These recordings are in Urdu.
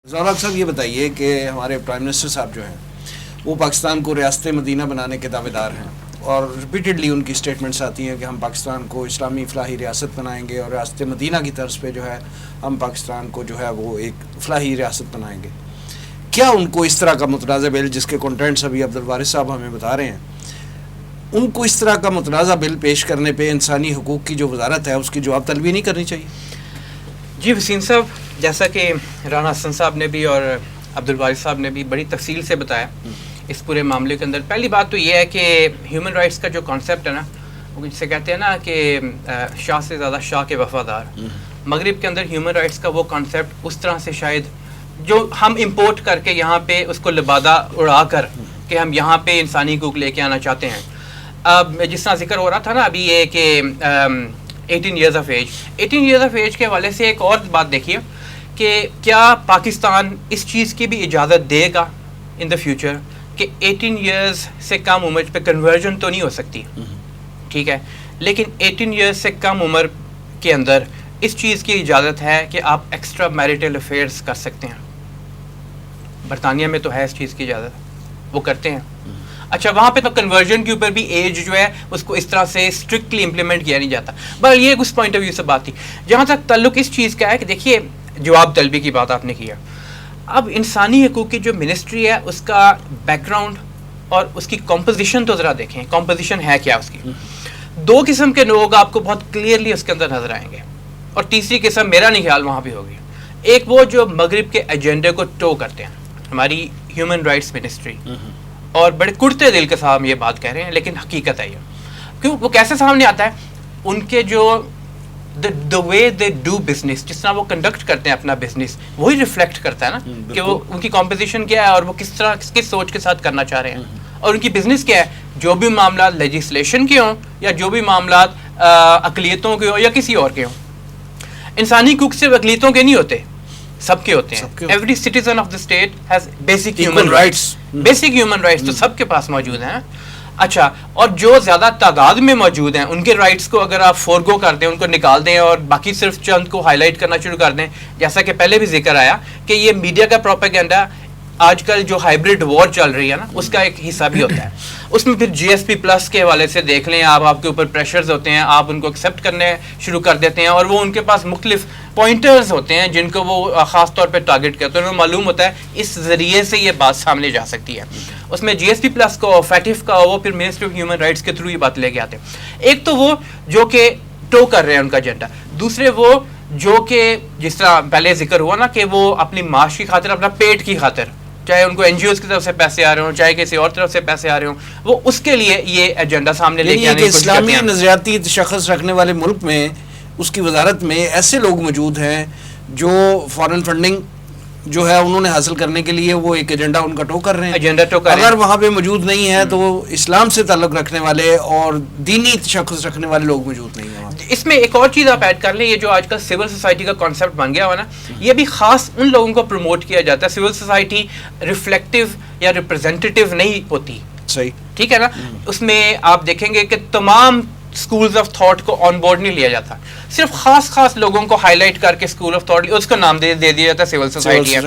ضیاء صاحب یہ بتائیے کہ ہمارے پرائم منسٹر صاحب جو ہیں وہ پاکستان کو ریاست مدینہ بنانے کے دعوے دار ہیں اور ریپیٹڈلی ان کی سٹیٹمنٹس آتی ہیں کہ ہم پاکستان کو اسلامی فلاحی ریاست بنائیں گے اور ریاست مدینہ کی طرز پہ جو ہے ہم پاکستان کو جو ہے وہ ایک فلاحی ریاست بنائیں گے. کیا ان کو اس طرح کا متنازع بل جس کے کنٹینٹس ابھی عبدالوارث صاحب ہمیں بتا رہے ہیں, ان کو اس طرح کا متنازع بل پیش کرنے پہ انسانی حقوق کی جو وزارت ہے اس کی جواب طلبی نہیں کرنی چاہیے؟ جی وسیم صاحب, جیسا کہ رانا حسن صاحب نے بھی اور عبدالوارث صاحب نے بھی بڑی تفصیل سے بتایا اس پورے معاملے کے اندر, پہلی بات تو یہ ہے کہ ہیومن رائٹس کا جو کانسیپٹ ہے نا, وہ جسے کہتے ہیں نا کہ شاہ سے زیادہ شاہ کے وفادار, مغرب کے اندر ہیومن رائٹس کا وہ کانسیپٹ اس طرح سے شاید جو ہم امپورٹ کر کے یہاں پہ اس کو لبادہ اڑا کر کہ ہم یہاں پہ انسانی حقوق لے کے آنا چاہتے ہیں. اب جس طرح ذکر ہو رہا تھا نا ابھی یہ کہ 18 years of age, 18 years of age کے حوالے سے ایک اور بات دیکھیے کہ کیا پاکستان اس چیز کی بھی اجازت دے گا ان دا فیوچر کہ 18 ایئرز سے کم عمر پہ کنورژن تو نہیں ہو سکتی, ٹھیک ہے, لیکن 18 ایئرز سے کم عمر کے اندر اس چیز کی اجازت ہے کہ آپ ایکسٹرا میریٹل افیئرس کر سکتے ہیں. برطانیہ میں تو ہے اس چیز کی اجازت, وہ کرتے ہیں. اچھا, وہاں پہ تو کنورژن کے اوپر بھی ایج جو ہے اس کو اس طرح سے اسٹرکٹلی امپلیمنٹ کیا نہیں جاتا. بس یہ اس پوائنٹ آف ویو سے بات تھی. جہاں تک تعلق اس چیز کا ہے کہ دیکھیے جواب طلبی کی بات آپ نے کیا, اب انسانی حقوق کی جو منسٹری ہے اس کا بیک گراؤنڈ اور اس کی کمپوزیشن تو ذرا دیکھیں, کمپوزیشن ہے کیا اس کی. دو قسم کے لوگ آپ کو بہت کلیئرلی اس کے اندر نظر آئیں گے, اور تیسری قسم میرا نہیں خیال وہاں بھی ہوگی. ایک وہ جو مغرب کے ایجنڈے کو ٹو کرتے ہیں, ہماری ہیومن رائٹس منسٹری, اور بڑے کرتے دل کے ساتھ ہم یہ بات کہہ رہے ہیں لیکن حقیقت ہے یہ. کیوں وہ کیسے سامنے آتا ہے, ان کے جو the way they do business, جس طرح وہ کنڈکٹ کرتے ہیں اپنا بزنس, وہی ریفلیکٹ کرتا ہے نا کہ وہ ان کی کمپوزیشن کیا ہے اور وہ کس طرح کس سوچ کے ساتھ کرنا چاہ رہے ہیں, اور ان کی بزنس کیا ہے. جو بھی معاملات لیجسلیشن کے ہوں یا جو بھی معاملات اقلیتوں کے ہوں یا کسی اور کے ہوں, انسانی حقوق صرف اقلیتوں کے نہیں ہوتے, سب کے ہوتے ہیں. Every citizen of the state has basic human rights, basic human rights تو سب کے پاس موجود ہیں. اچھا, اور جو زیادہ تعداد میں موجود ہیں ان کے رائٹس کو اگر آپ فورگو کر دیں, ان کو نکال دیں اور باقی صرف چند کو ہائی لائٹ کرنا شروع کر دیں, جیسا کہ پہلے بھی ذکر آیا کہ یہ میڈیا کا پروپیگنڈا آج کل جو ہائبرڈ وار چل رہی ہے نا اس کا ایک حصہ بھی ہوتا ہے. اس میں پھر جی ایس پی پلس کے حوالے سے دیکھ لیں آپ کے اوپر پریشرز ہوتے ہیں, آپ ان کو ایکسیپٹ کرنے شروع کر دیتے ہیں, اور وہ ان کے پاس مختلف پوائنٹرز ہوتے ہیں جن کو وہ خاص طور پہ ٹارگٹ کرتے ہیں. انہیں معلوم ہوتا ہے اس ذریعے سے یہ بات سامنے جا سکتی ہے. اس میں جی ایس پی پلس کو, فیٹف کا, وہ پھر منسٹری آف ہیومن رائٹس کے تھرو یہ بات لے کے آتے ہیں. ایک تو وہ جو کہ ٹو کر رہے ہیں ان کا ایجنڈا, دوسرے وہ جو کہ جس طرح پہلے ذکر ہوا نا کہ وہ اپنی معاش کی خاطر, اپنا پیٹ کی خاطر, چاہے ان کو این جی اوز کی طرف سے پیسے آ رہے ہوں چاہے کسی اور طرف سے پیسے آ رہے ہوں, وہ اس کے لیے یہ ایجنڈا سامنے لے کے آنے کی کوشش کرتے ہیں. اسلامی نظریاتی تشخص رکھنے والے ملک میں اس کی وزارت میں ایسے لوگ موجود ہیں جو فارن فنڈنگ جو ہے انہوں نے حاصل کرنے کے لیے وہ ایک ایجنڈا ان کا ٹو کر رہے ہیں. ایجنڈا ٹو کر رہے ہیں. اگر وہاں پہ موجود نہیں ہے تو وہ اسلام سے تعلق رکھنے والے اور دینی تشخص رکھنے والے لوگ موجود نہیں ہیں. اس میں ایک اور چیز آپ ایڈ کر لیں, یہ جو آج کل سول سوسائٹی کا کانسیپٹ بن گیا ہوا نا, یہ بھی خاص ان لوگوں کو پروموٹ کیا جاتا ہے. سول سوسائٹی ریفلیکٹیو یا ریپرزینٹیو نہیں ہوتی, صحیح, ٹھیک ہے نا. اس میں آپ دیکھیں گے کہ تمام اسکولز آف تھاٹ کو آن بورڈ نہیں لیا جاتا, صرف خاص لوگوں کو ہائی لائٹ کر کے اسکول آف تھاٹ اس کا نام دے دیا جاتا ہے سول سوسائٹی ہے.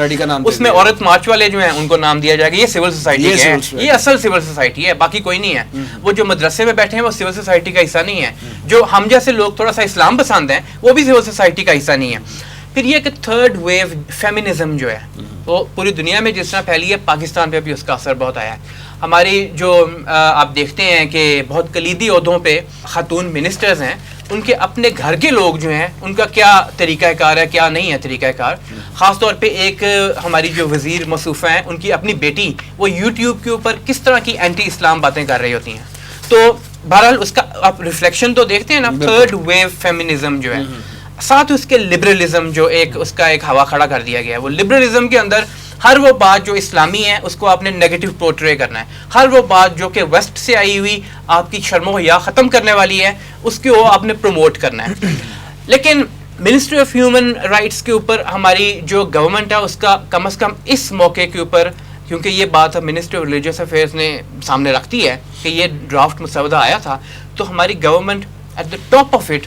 اس میں عورت مارچ والے جو ہیں ان کو نام دیا جائے گا یہ سول سوسائٹی ہے, یہ اصل سول سوسائٹی ہے, باقی کوئی نہیں ہے. وہ جو مدرسے میں بیٹھے ہیں وہ سول سوسائٹی کا حصہ نہیں ہے. جو ہم جیسے لوگ تھوڑا سا اسلام پسند ہیں وہ بھی سول سوسائٹی کا حصہ نہیں ہے. پھر یہ کہ تھرڈ ویو فیمنزم جو ہے وہ پوری دنیا میں جس طرح پھیلی ہے, پاکستان پہ بھی اس کا اثر بہت آیا ہے. ہماری جو آپ دیکھتے ہیں کہ بہت کلیدی عہدوں پہ خاتون منسٹرز ہیں, ان کے اپنے گھر کے لوگ جو ہیں ان کا کیا طریقہ کار ہے کیا نہیں ہے طریقہ کار. خاص طور پہ ایک ہماری جو وزیر موصوفہ ہیں ان کی اپنی بیٹی وہ یوٹیوب کے اوپر کس طرح کی اینٹی اسلام باتیں کر رہی ہوتی ہیں. تو بہرحال اس کا آپ ریفلیکشن تو دیکھتے ہیں نا, تھرڈ ویو فیمنزم جو ہے. ساتھ اس کے لبرلزم جو ایک اس کا ایک ہوا کھڑا کر دیا گیا ہے. وہ لبرلزم کے اندر ہر وہ بات جو اسلامی ہے اس کو آپ نے نیگیٹو پورٹرے کرنا ہے, ہر وہ بات جو کہ ویسٹ سے آئی ہوئی آپ کی شرم و حیا ختم کرنے والی ہے اس کو آپ نے پروموٹ کرنا ہے. لیکن منسٹری آف ہیومن رائٹس کے اوپر ہماری جو گورنمنٹ ہے اس کا کم از کم اس موقع کے اوپر, کیونکہ یہ بات منسٹری آف ریلیجیس افیئرز نے سامنے رکھتی ہے کہ یہ ڈرافٹ مسودہ آیا تھا, تو ہماری government at the top of it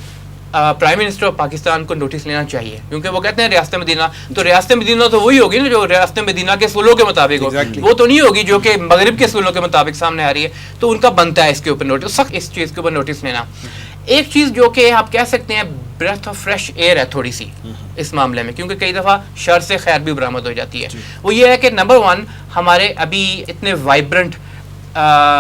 prime minister of Pakistan کو نوٹس لینا چاہیے, کیونکہ وہ کہتے ہیں ریاست مدینہ, تو ریاست مدینہ تو وہی ہوگی نا جو ریاست مدینہ کے اصولوں کے مطابق ہو, وہ تو نہیں ہوگی جو کہ مغرب کے اصولوں کے مطابق سامنے آ رہی ہے. تو ان کا بنتا ہے اس کے اوپر نوٹس, سخت اس چیز کے اوپر نوٹس لینا. ایک چیز جو کہ آپ کہہ سکتے ہیں بریتھ آف فریش ایئر ہے تھوڑی سی اس معاملے میں, کیونکہ کئی دفعہ شر سے خیر بھی برآمد ہو جاتی ہے, وہ یہ ہے کہ نمبر ون, ہمارے ابھی اتنے وائبرنٹ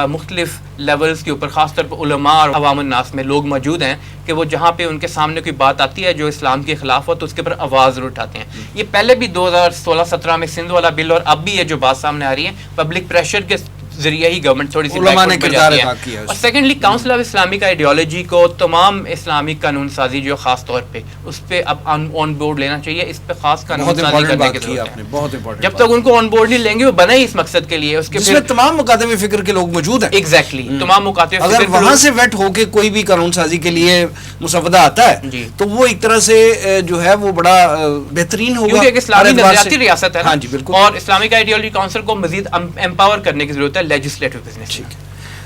مختلف لیولز کے اوپر خاص طور پر علماء اور عوام الناس میں لوگ موجود ہیں کہ وہ جہاں پہ ان کے سامنے کوئی بات آتی ہے جو اسلام کے خلاف ہو تو اس کے اوپر آواز ضرور اٹھاتے ہیں. یہ پہلے بھی 2016-17 میں سندھ والا بل, اور اب بھی یہ جو بات سامنے آ رہی ہے پبلک پریشر کے ذریعے ہی گورنمنٹ تھوڑی سی علماء نے کردار ادا کیا ہے. اور secondly council of Islamic ideology کو تمام اسلامی قانون سازی جو خاص طور پہ اس پہ اب آن بورڈ لینا چاہیے, اس پہ خاص قانون سازی کرنے کی ضرورت ہے. بہت امپورٹنٹ, جب تک ان کو آن بورڈ نہیں لیں گے وہ بنا ہی اس مقصد کے لیے, اس کے پھر تمام مکاتب فکر کے لوگ موجود ہیں. ایگزیکٹلی تمام مکاتب اگر وہاں سے ویٹ ہو کے کوئی بھی قانون سازی کے لیے مسودہ آتا ہے تو وہ ایک طرح سے جو ہے وہ بڑا بہترین ہوگا, کیونکہ ایک اسلامی نظریاتی ریاست ہے. ہاں جی بالکل, اور اسلامک آئیڈیالوجی کاؤنسل کو مزید امپاور کرنے کی ضرورت ہے لیجسلیٹو بزنس.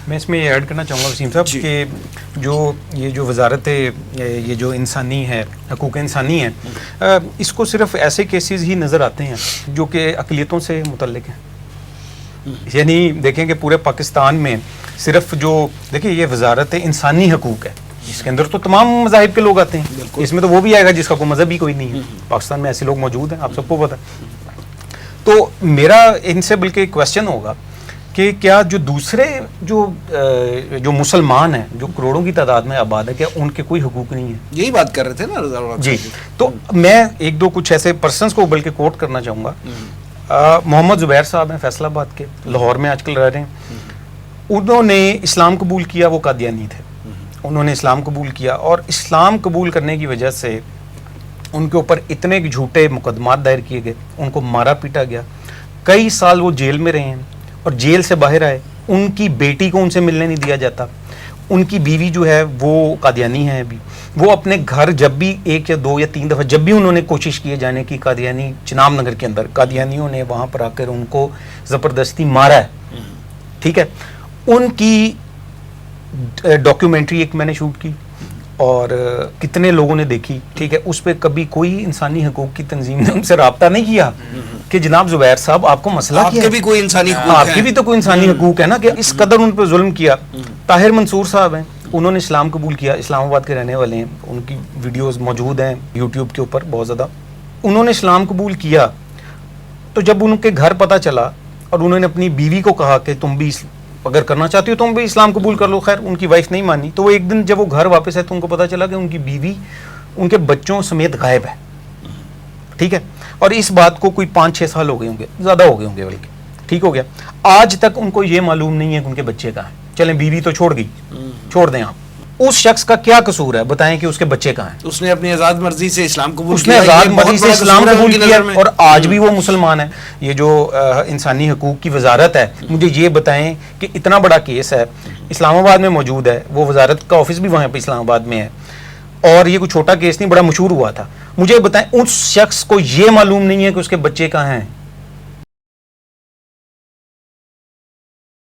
میں اس میں یہ ایڈ کرنا چاہوں گا وسیم صاحب کہ جو وزارت یہ جو انسانی ہے, حقوق انسانی ہے, اس کو صرف ایسے کیسز ہی نظر آتے ہیں جو کہ اقلیتوں سے متعلق ہیں. یعنی دیکھیں کہ پورے پاکستان میں صرف جو دیکھیں یہ وزارت انسانی حقوق ہے, اس کے اندر تو تمام مذاہب کے لوگ آتے ہیں, اس میں تو وہ بھی آئے گا جس کا کوئی مذہب ہی کوئی نہیں ہے. پاکستان میں ایسے لوگ موجود ہیں, آپ سب کو پتہ ہے. تو میرا ان سے بلکہ کویسچن ہوگا کہ کیا جو دوسرے جو مسلمان ہیں جو کروڑوں کی تعداد میں آباد ہے, کیا ان کے کوئی حقوق نہیں ہیں؟ یہی بات کر رہے تھے نا رضا. جی, تو میں ایک دو کچھ ایسے پرسنس کو بلکہ کوٹ کرنا چاہوں گا. محمد زبیر صاحب ہیں فیصل آباد کے, لاہور میں آج کل رہ رہے ہیں. انہوں نے اسلام قبول کیا, وہ قادیانی تھے, انہوں نے اسلام قبول کیا اور اسلام قبول کرنے کی وجہ سے ان کے اوپر اتنے جھوٹے مقدمات دائر کیے گئے, ان کو مارا پیٹا گیا, کئی سال وہ جیل میں رہے ہیں اور جیل سے باہر آئے. ان کی بیٹی کو ان سے ملنے نہیں دیا جاتا, ان کی بیوی جو ہے وہ قادیانی ہے ابھی. وہ اپنے گھر جب بھی 1 یا 2 یا 3 دفعہ جب بھی انہوں نے کوشش کی جانے کی قادیانی چناب نگر کے اندر, قادیانیوں نے وہاں پر آ کر ان کو زبردستی مارا ہے. ٹھیک ہے, ان کی ڈاکیومنٹری ایک میں نے شوٹ کی اور کتنے لوگوں نے دیکھی. ٹھیک ہے, اس پہ کبھی کوئی انسانی حقوق کی تنظیم نے ان سے رابطہ نہیں کیا کہ جناب زبیر صاحب آپ کو مسئلہ کیا ہے, آپ کے بھی کوئی انسانی حقوق آپ کے بھی تو کوئی انسانی حقوق ہے نا, کہ اس قدر ان پہ ظلم کیا. طاہر منصور صاحب ہیں, انہوں نے اسلام قبول کیا, اسلام آباد کے رہنے والے ہیں, ان کی ویڈیوز موجود ہیں یوٹیوب کے اوپر بہت زیادہ. انہوں نے اسلام قبول کیا تو جب ان کے گھر پتہ چلا اور انہوں نے اپنی بیوی کو کہا کہ تم بھی اگر کرنا چاہتی ہو تم بھی اسلام قبول کر لو, خیر ان کی وائف نہیں مانی. تو وہ ایک دن جب وہ گھر واپس ہے تو ان کو پتہ چلا کہ ان کی بیوی ان کے بچوں سمیت غائب ہے. ٹھیک ہے, اور اس بات کو کوئی 5-6 سال ہو گئے ہوں گے, زیادہ ہو گئے ہوں گے بلکہ. ٹھیک ہو گیا, آج تک ان کو یہ معلوم نہیں ہے کہ ان کے بچے کہاں ہیں. چلیں بیوی تو چھوڑ گئی, چھوڑ دیں آپ, اس شخص کا کیا قصور ہے بتائیں کہ اس کے بچے کہاں ہیں؟ اس نے اپنی آزاد مرضی سے اسلام قبول کیا, اس نے آزاد مرضی سے اسلام قبول کیا اور آج بھی وہ مسلمان ہے. یہ جو انسانی حقوق کی وزارت ہے, مجھے یہ بتائیں کہ اتنا بڑا کیس ہے, اسلام آباد میں موجود ہے, وہ وزارت کا آفس بھی وہاں پہ اسلام آباد میں ہے, اور یہ کوئی چھوٹا کیس نہیں, بڑا مشہور ہوا تھا. مجھے بتائیں اس شخص کو یہ معلوم نہیں ہے کہ اس کے بچے کہاں ہیں؟